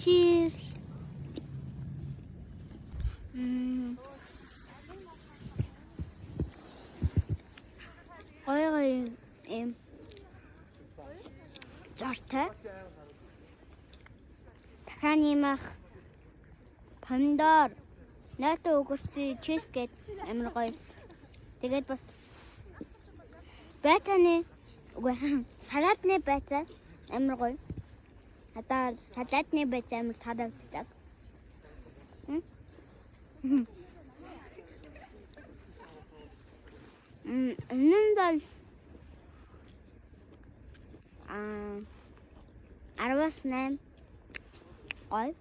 cheese. Гоё юм зортой. Дахиад нэмэх помидор, найртай өгөрцөн чиз гээд амар гоё. Тэгээд бас байцааны үгүй салатны байцаа амар гоё. Надад салатны байцаа амар таалагддаг. Энэ бол 10-8 гоё.